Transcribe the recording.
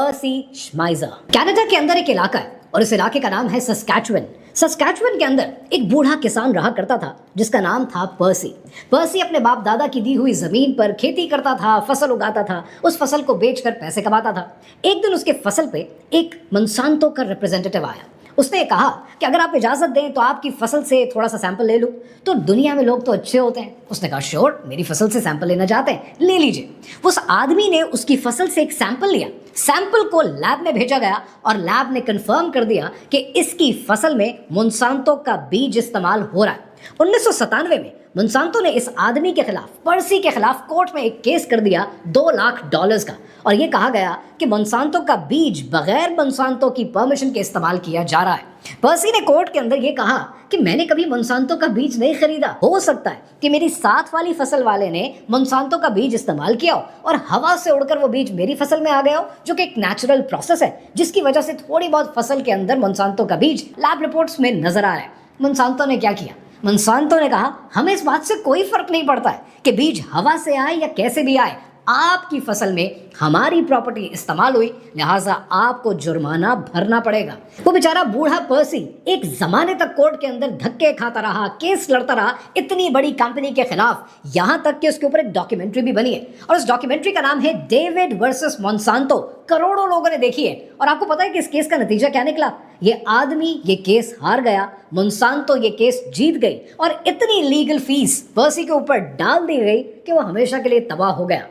पर्सी श्माइजर। Canada के अंदर एक इलाका है और इस इलाके का नाम है सस्कैचुअन। सस्कैचुअन के अंदर एक बूढ़ा किसान रहा करता था जिसका नाम था पर्सी। पर्सी अपने बाप दादा की दी हुई जमीन पर खेती करता था, फसल उगाता था, उस फसल को बेचकर पैसे कमाता था। एक दिन उसके फसल पे एक मोंसांतो का रिप्रेजेंटेटिव आया। उसने कहा कि अगर आप इजाज़त दें तो आपकी फसल से थोड़ा सा सैंपल ले लूँ। तो दुनिया में लोग तो अच्छे होते हैं। उसने कहा श्योर, मेरी फसल से सैंपल लेना चाहते हैं, ले लीजिए। उस आदमी ने उसकी फसल से एक सैंपल लिया। सैंपल को लैब में भेजा गया और लैब ने कंफर्म कर दिया कि इसकी फसल में मोंसांतो का बीज इस्तेमाल हो रहा है। 1997 में मोंसांतो ने इस आदमी के खिलाफ, पर्सी के खिलाफ कोर्ट में एक केस कर दिया $2 लाख का, और ये कहा गया कि मोंसांतो का बीज बगैर मोंसांतो की परमिशन के इस्तेमाल किया जा रहा है। पर्सी ने कोर्ट के अंदर ये कहा कि मैंने कभी मोंसांतो का बीज नहीं खरीदा, हो सकता है कि मेरी साथ वाली फसल वाले ने मोंसांतो का बीज इस्तेमाल किया हो और हवा से उड़कर वो बीज मेरी फसल में आ गया हो, जो कि एक नेचुरल प्रोसेस है जिसकी वजह से थोड़ी बहुत फसल के अंदर मोंसांतो का बीज लैब रिपोर्ट्स में नजर आ रहा है। मोंसांतो ने क्या किया? मोंसांतो ने कहा हमें इस बात से कोई फर्क नहीं पड़ता है कि बीज हवा से आए या कैसे भी आए, आपकी फसल में हमारी प्रॉपर्टी इस्तेमाल हुई, लिहाजा आपको जुर्माना भरना पड़ेगा। वो बेचारा बूढ़ा पर्सी एक जमाने तक कोर्ट के अंदर धक्के खाता रहा, केस लड़ता रहा इतनी बड़ी कंपनी के खिलाफ, यहां तक कि उसके ऊपर एक डॉक्यूमेंट्री भी बनी है और उस डॉक्यूमेंट्री का नाम है डेविड वर्सेस मोंसांतो। करोड़ों लोगों ने देखी है। और आपको पता है कि इस केस का नतीजा क्या निकला? ये आदमी ये केस हार गया, मोंसांतो ये केस जीत गई और इतनी लीगल फीस पर्सी के ऊपर डाल दी गई कि वो हमेशा के लिए तबाह हो गया।